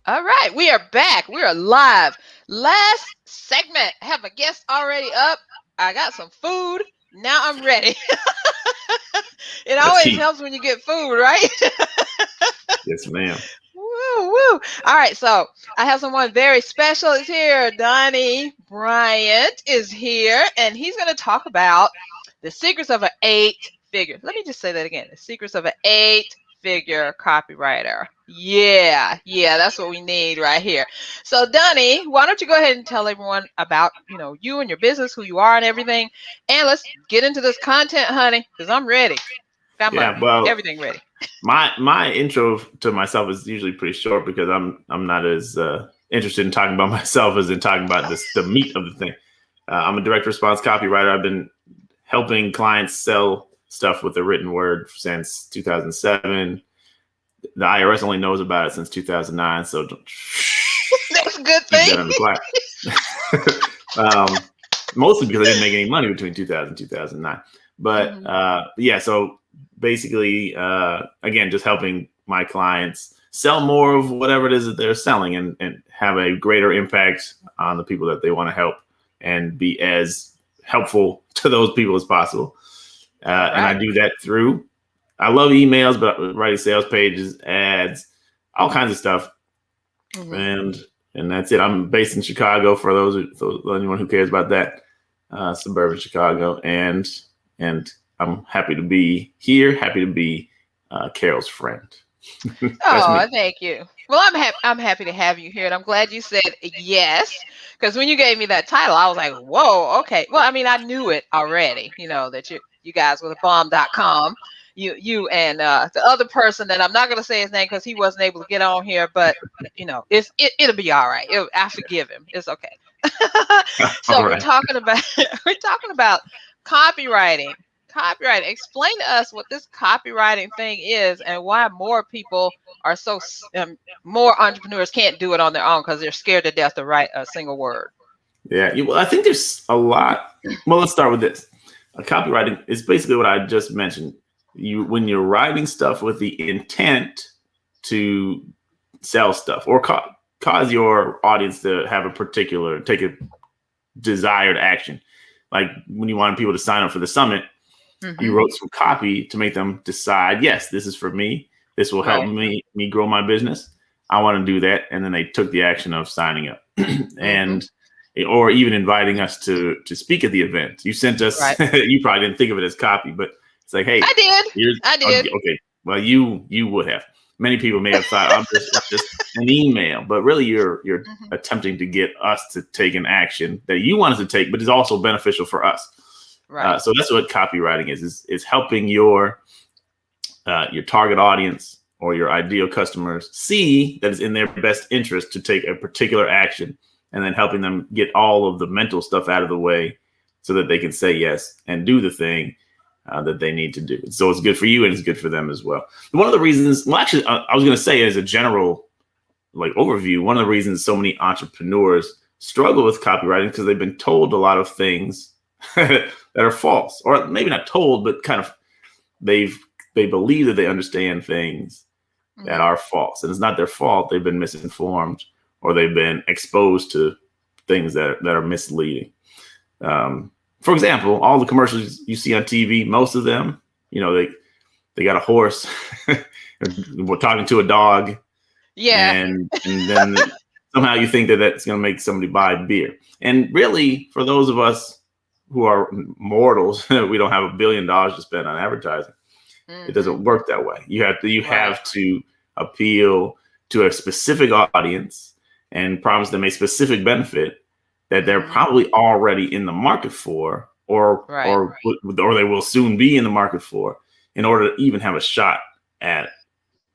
All right, we are back. We are live. Last segment. I have a guest already up. I got some food. Now I'm ready. It That's always key. helps when you get food, right? Yes, ma'am. Woo, woo. All right, so I have someone very special is here. Donnie Bryant is here, and he's going to talk about the secrets of an eight-figure. Let me just say that again. The secrets of an eight-figure copywriter. Yeah, that's what we need right here. So, Donnie, why don't you go ahead and tell everyone about, you and your business, who you are and everything, and let's get into this content, honey, because I'm ready. Got my Yeah. Well, everything ready. my intro to myself is usually pretty short because I'm not as interested in talking about myself as in talking about the meat of the thing. I'm a direct response copywriter. I've been helping clients sell stuff with the written word since 2007. The IRS only knows about it since 2009, so don't That's a good keep thing. that under quiet. Mostly because I didn't make any money between 2000 and 2009. But yeah, so basically, again, just helping my clients sell more of whatever it is that they're selling and have a greater impact on the people that they want to help and be as helpful to those people as possible. And I do that through, I love emails, but writing sales pages, ads, all kinds of stuff. And that's it. I'm based in Chicago for anyone who cares about that, suburban Chicago. And I'm happy to be here. Happy to be Carol's friend. That's Oh, me. thank you. Well, I'm happy to have you here, and I'm glad you said yes, because when you gave me that title, I was like, whoa, okay. Well, I mean, I knew it already, that you guys were the bomb.com. You and the other person that I'm not going to say his name because he wasn't able to get on here, but it'll be all right. I forgive him. It's okay. So All we're right. talking about copywriting. Copywriting. Explain to us what this copywriting thing is and why more people are more entrepreneurs can't do it on their own because they're scared to death to write a single word. Yeah. Well, I think there's a lot. Well, let's start with this. Copywriting is basically what I just mentioned. When you're writing stuff with the intent to sell stuff or cause your audience to have take a desired action. Like when you wanted people to sign up for the summit, you wrote some copy to make them decide, yes, this is for me. This will help me grow my business. I want to do that. And then they took the action of signing up and or even inviting us to speak at the event. You sent us, you probably didn't think of it as copy, but it's like, hey, I did. Okay. Well, you would have. Many people may have thought I'm just an email, but really you're attempting to get us to take an action that you want us to take, but is also beneficial for us. Right. So that's what copywriting is helping your target audience or your ideal customers see that it's in their best interest to take a particular action, and then helping them get all of the mental stuff out of the way so that they can say yes and do the thing that they need to do. So it's good for you and it's good for them as well. One of the reasons, well, actually, I was going to say as a general overview, one of the reasons so many entrepreneurs struggle with copywriting because they've been told a lot of things that are false, or maybe not told, but kind of they believe that they understand things that are false, and it's not their fault. They've been misinformed or they've been exposed to things that are misleading. For example, all the commercials you see on TV, most of them, they got a horse, we're talking to a dog, and then somehow you think that that's going to make somebody buy beer. And really, for those of us who are mortals, we don't have $1 billion to spend on advertising. It doesn't work that way. You have to appeal to a specific audience and promise them a specific benefit that they're probably already in the market for, or they will soon be in the market for, in order to even have a shot at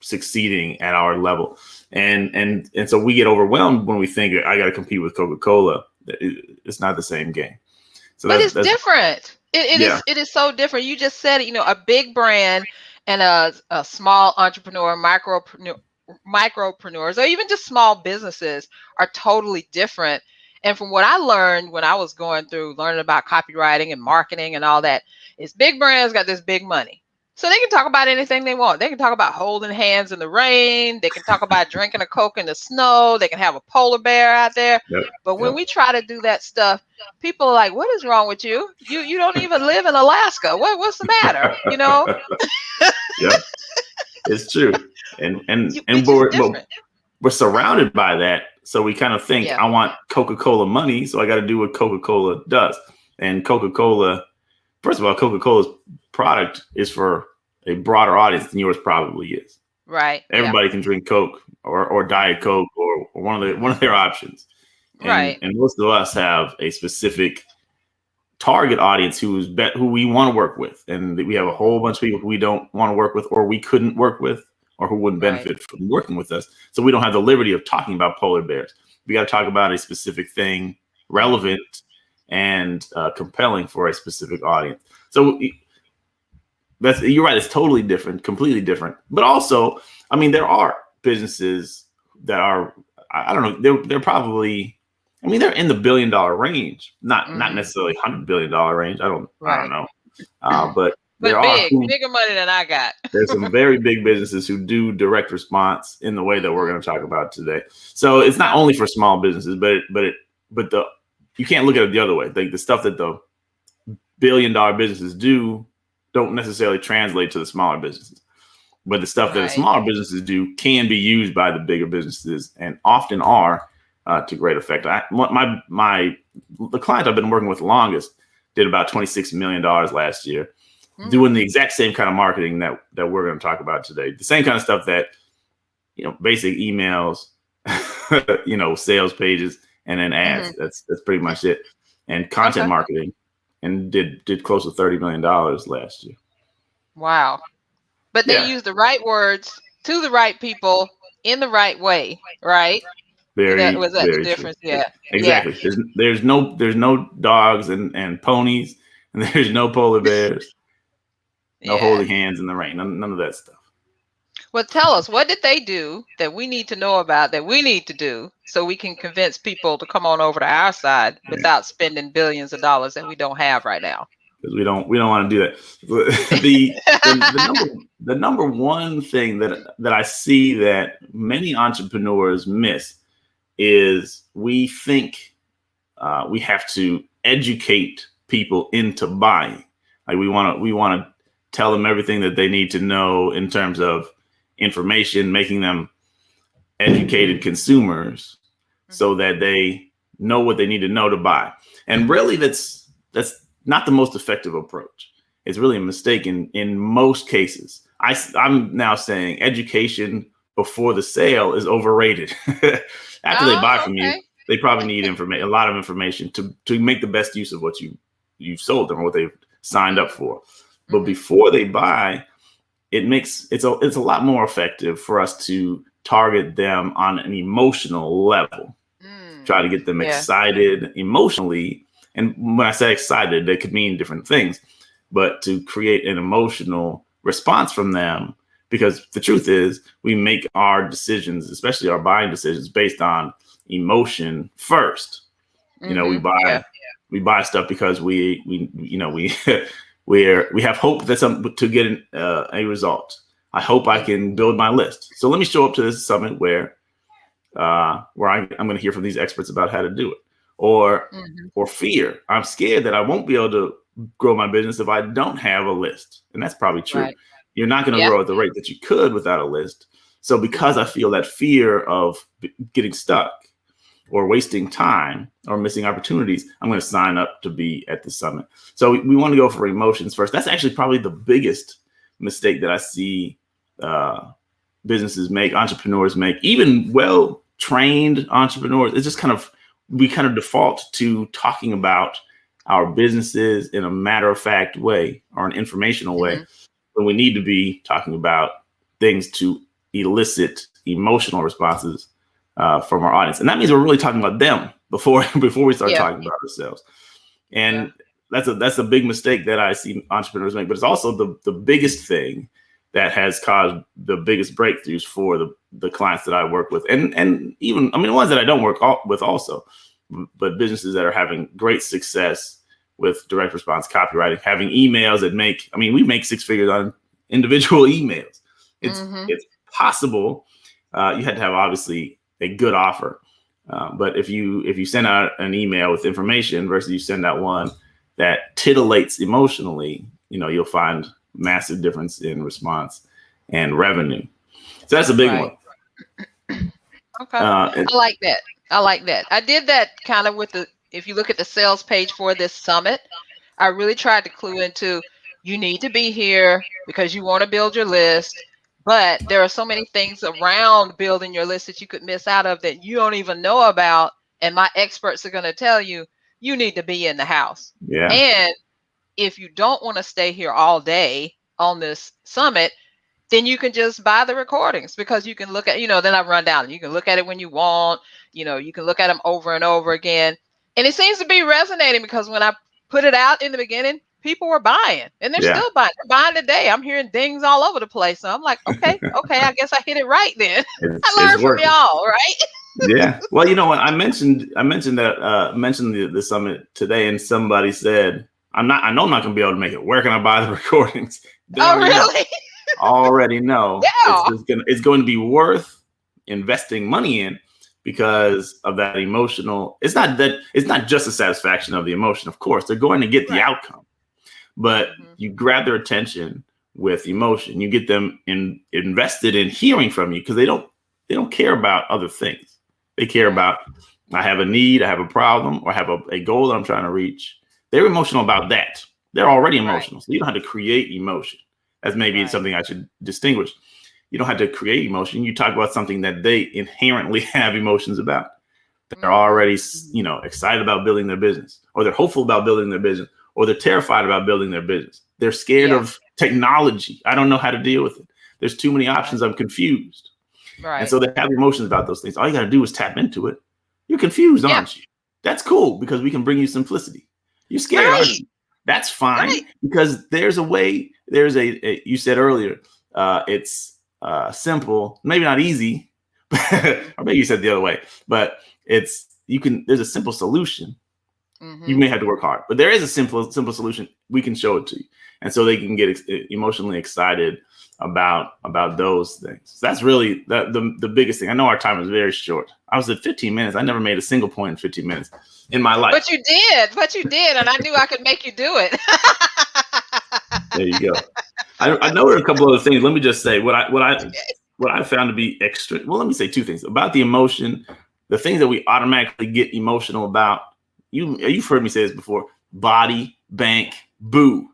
succeeding at our level. And so we get overwhelmed when we think I got to compete with Coca-Cola. It's not the same game. So but it's different. It is so different. You just said it, a big brand and a small entrepreneur, micropreneurs, or even just small businesses are totally different. And from what I learned when I was going through learning about copywriting and marketing and all that, is big brands got this big money. So they can talk about anything they want. They can talk about holding hands in the rain. They can talk about drinking a Coke in the snow. They can have a polar bear out there. Yep. But when Yep. we try to do that stuff, people are like, "What is wrong with you? You don't even live in Alaska. What's the matter?" You know, Yep. It's true. And we just different. we're surrounded by that. So we kind of think, Yeah. I want Coca-Cola money, so I got to do what Coca-Cola does. And Coca-Cola, first of all, Coca-Cola's product is for a broader audience than yours probably is. Right. Everybody can drink Coke or Diet Coke or one of their options. Right. And most of us have a specific target audience who we want to work with, and we have a whole bunch of people who we don't want to work with, or we couldn't work with, or who wouldn't benefit from working with us. So we don't have the liberty of talking about polar bears. We got to talk about a specific thing, relevant and compelling for a specific audience. So you're right. It's totally different, completely different. But also, I mean, there are businesses that are, I don't know, they're probably, I mean, they're in the $1 billion range, not necessarily $100 billion range. I don't know. But there are bigger money than I got. There's some very big businesses who do direct response in the way that we're going to talk about today. So it's not only for small businesses, but you can't look at it the other way. Like the stuff that the $1 billion businesses don't necessarily translate to the smaller businesses. But the stuff that the smaller businesses do can be used by the bigger businesses, and often are to great effect. The client I've been working with longest did about $26 million last year, doing the exact same kind of marketing that we're going to talk about today. The same kind of stuff that, basic emails, sales pages, and then ads. That's pretty much it. And content marketing, and did close to $30 million last year. Wow. But they use the right words to the right people in the right way, right? Was that the difference? True. Yeah. Exactly. Yeah. There's no dogs and ponies, and there's no polar bears, no holding hands in the rain, none of that stuff. Well, tell us, what did they do that we need to know about, that we need to do, so we can convince people to come on over to our side without spending billions of dollars that we don't have right now? Because we don't want to do that. The number one thing that I see that many entrepreneurs miss is we think we have to educate people into buying. Like we want to tell them everything that they need to know in terms of information, making them educated consumers so that they know what they need to know to buy. And really, that's not the most effective approach. It's really a mistake in most cases. I'm now saying education before the sale is overrated. After they buy from you, they probably need a lot of information to make the best use of what you've sold them or what they've signed up for. But before they buy, it's a lot more effective for us to target them on an emotional level. Try to get them excited emotionally. And when I say excited, that could mean different things, but to create an emotional response from them, because the truth is we make our decisions, especially our buying decisions, based on emotion first. We buy stuff because we have hope to get a result. I hope I can build my list. So let me show up to this summit where I'm going to hear from these experts about how to do it. Or fear. I'm scared that I won't be able to grow my business if I don't have a list. And that's probably true. Right. You're not going to grow at the rate that you could without a list. So because I feel that fear of getting stuck or wasting time or missing opportunities, I'm going to sign up to be at the summit. So we want to go for emotions first. That's actually probably the biggest mistake that I see businesses make, entrepreneurs make, even well-trained entrepreneurs. It's just we kind of default to talking about our businesses in a matter-of-fact way or an informational way, when we need to be talking about things to elicit emotional responses from our audience. And that means we're really talking about them before we start talking about ourselves. And that's a big mistake that I see entrepreneurs make, but it's also the biggest thing that has caused the biggest breakthroughs for the clients that I work with. And even, the ones that I don't work with also, but businesses that are having great success with direct response copywriting, having emails that we make 6 figures on individual emails. It's Mm-hmm. it's possible. You had to have obviously a good offer, but if you send out an email with information versus you send out one that titillates emotionally, you'll find massive difference in response and revenue. So that's a big one. Right. Okay. I like that. I like that. I did that kind of with if you look at the sales page for this summit, I really tried to clue into you need to be here because you want to build your list, but there are so many things around building your list that you could miss out of that you don't even know about. And my experts are going to tell you, you need to be in the house. Yeah. And if you don't want to stay here all day on this summit, then you can just buy the recordings because you can look at, then I run down. You can look at it when you want, you can look at them over and over again. And it seems to be resonating because when I put it out in the beginning, people were buying and they're Yeah. still buying. They're buying today. I'm hearing dings all over the place. So I'm like, okay, I guess I hit it right then. I It's learned from working. y'all, right? Yeah. Well, what I mentioned the summit today, and somebody said, I know I'm not going to be able to make it. Where can I buy the recordings? They Oh, already know. really? Already know. Yeah. It's going to be worth investing money in because of that emotional. It's not just the satisfaction of the emotion. Of course, they're going to get the outcome, but you grab their attention with emotion. You get them invested in hearing from you because they don't care about other things. They care about, I have a need, I have a problem, or I have a goal that I'm trying to reach. They're emotional about that. They're already emotional. So you don't have to create emotion. That's maybe something I should distinguish. You don't have to create emotion. You talk about something that they inherently have emotions about. They're already, excited about building their business, or they're hopeful about building their business, or they're terrified about building their business. They're scared of technology. I don't know how to deal with it. There's too many options. I'm confused. Right. And so they have emotions about those things. All you got to do is tap into it. You're confused, aren't you? That's cool because we can bring you simplicity. You're scared, aren't you? That's fine because there's a way. There's you said earlier, it's simple, maybe not easy, or maybe you said the other way, but there's a simple solution. You may have to work hard, but there is a simple solution. We can show it to you. And so they can get emotionally excited about those things. So that's really the biggest thing. I know our time is very short. I was at 15 minutes. I never made a single point in 15 minutes in my life. But you did. And I knew I could make you do it. There you go. I know there are a couple other things. Let me just say what I found to be extra. Well, let me say two things about the emotion, the things that we automatically get emotional about. You've heard me say this before: body, bank, boo.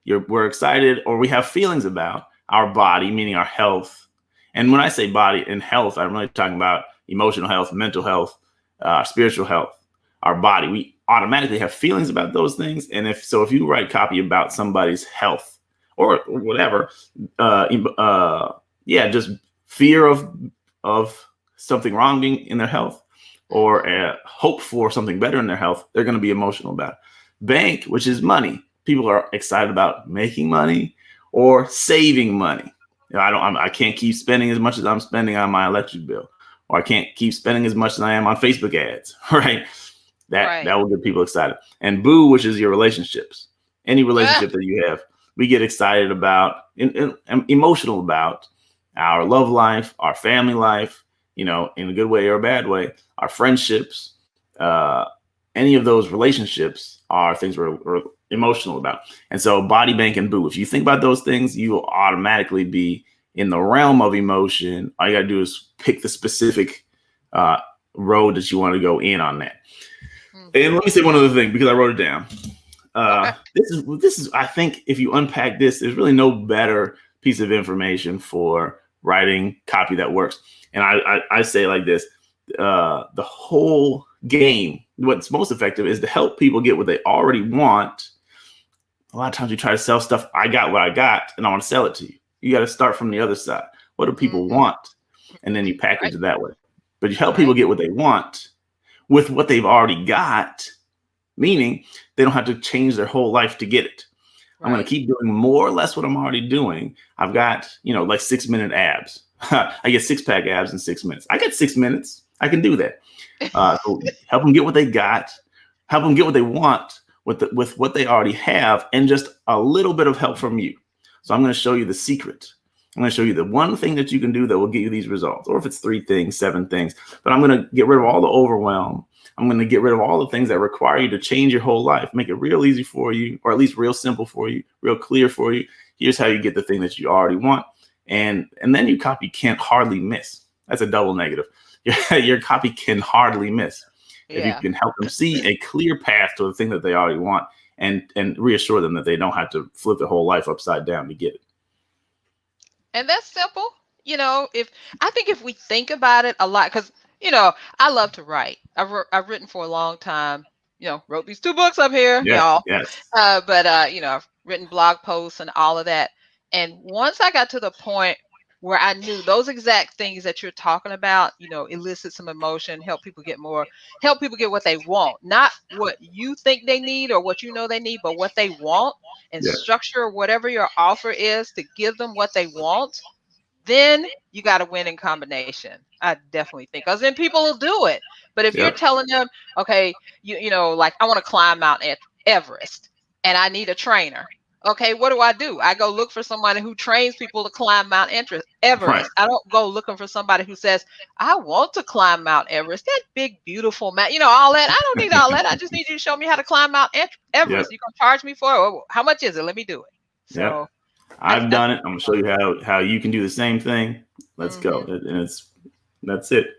We're excited, or we have feelings about our body, meaning our health. And when I say body and health, I'm really talking about emotional health, mental health, spiritual health, our body. We automatically have feelings about those things. And if you write copy about somebody's health or whatever, just fear of something wrong in their health, or hope for something better in their health, they're going to be emotional about it. Bank, which is money. People are excited about making money or saving money. I can't keep spending as much as I'm spending on my electric bill, or I can't keep spending as much as I am on Facebook ads, right? That will get people excited. And boo, which is your relationships. Any relationship that you have, we get excited about and emotional about our love life, our family life, in a good way or a bad way, our friendships, any of those relationships are things we're emotional about. And so body, bank, and boo, if you think about those things, you will automatically be in the realm of emotion. All you got to do is pick the specific road that you want to go in on that. And let me say one other thing, because I wrote it down. This is, I think if you unpack this, there's really no better piece of information for writing copy that works. And I say like this, the whole game, what's most effective is to help people get what they already want. A lot of times you try to sell stuff. I got what I got and I want to sell it to you. You got to start from the other side. What do people want? And then you package it that way. But you help people get what they want with what they've already got, meaning they don't have to change their whole life to get it. I'm going to keep doing more or less what I'm already doing. I've got, like 6-minute abs. I get 6-pack abs in 6 minutes. I got 6 minutes. I can do that. So help them get what they got, help them get what they want with what they already have, and just a little bit of help from you. So I'm going to show you the secret. I'm going to show you the one thing that you can do that will get you these results. Or if it's 3 things, 7 things, but I'm going to get rid of all the overwhelm. I'm going to get rid of all the things that require you to change your whole life, make it real easy for you, or at least real simple for you, real clear for you. Here's how you get the thing that you already want. And then your copy can't hardly miss. That's a double negative. Your copy can hardly miss if you Yeah. can help them see a clear path to the thing that they already want, and reassure them that they don't have to flip their whole life upside down to get it. And that's simple. If I think if we think about it a lot, because I love to write. I've written for a long time. Wrote these 2 books up here, Yeah. y'all. Yes. But I've written blog posts and all of that. And once I got to the point where I knew those exact things that you're talking about, elicit some emotion, help people get what they want, not what you think they need or what they need, but what they want, and Yeah. structure whatever your offer is to give them what they want, then you got to win in combination. I definitely think, because then people will do it. But if you're Yep. telling them, okay, like I want to climb Mount Everest and I need a trainer. Okay, what do? I go look for somebody who trains people to climb Mount Right. Everest. I don't go looking for somebody who says, I want to climb Mount Everest, that big, beautiful mountain, all that. I don't need all that. I just need you to show me how to climb Mount Yep. Everest. You can charge me for it. Well, how much is it? Let me do it. Yep. So I've I done it. I'm gonna show you how you can do the same thing. Let's go. mhm. And that's it.